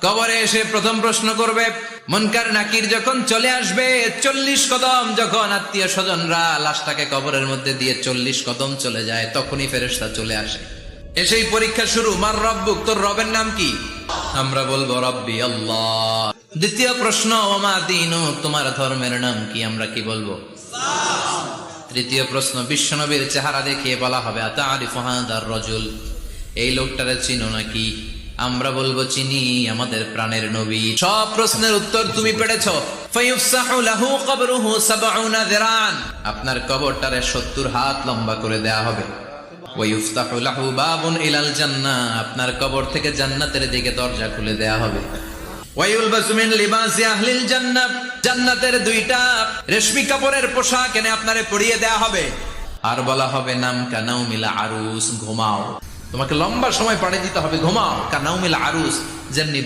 কবরে এসে প্রথম প্রশ্ন করবে, মুনকার নাকির যখন চলে আসবে, 40 কদম যখন আত্মীয় স্বজনরা লাশটাকে কবরের মধ্যে দিয়ে 40 কদম চলে যায়, তখনই ফেরেশতা চলে আসে। এসেই পরীক্ষা শুরু, মার রব্বুক, তোর রবের নাম কি? আমরা বলবো রব্বি আল্লাহ। দ্বিতীয় প্রশ্ন, ওমা দীনুক, তোমার ধর্মের নাম কি? আমরা কি বলবো? তৃতীয় প্রশ্ন, বিশ্বনবীর চেহারা দেখিয়ে বলা হবে, আতারিফু হাদার রাজুল, এই লোকটারে চিনো নাকি? আমরা বলবো চিনি, আমাদের প্রাণের নবী। সব প্রশ্নের উত্তর তুমি পেরেছো। ফায়ুফসাহু লাহু কবরুহু 70 যিরান, আপনার কবরটারে 70 হাত লম্বা করে দেয়া হবে। ওয়ায়ুফতাহু লাহু বাবুন ইলাল জান্নাহ, আপনার কবর থেকে জান্নাতের দিকে দরজা খুলে দেয়া হবে। ওয়ায়ুলবাসু মিন লিবাসি আহলিল জান্নাহ, জান্নাতের 2টা রেশমি কাপড়ের পোশাক এনে আপনারে পরিয়ে দেয়া হবে। আর বলা হবে, নাম কানাউমিল আরুস, ঘুমাও। তোমাকে লম্বা সময় পাড়ি দিতে হবে, ঘুমাও। কানাউমিল আরুস, যেমনি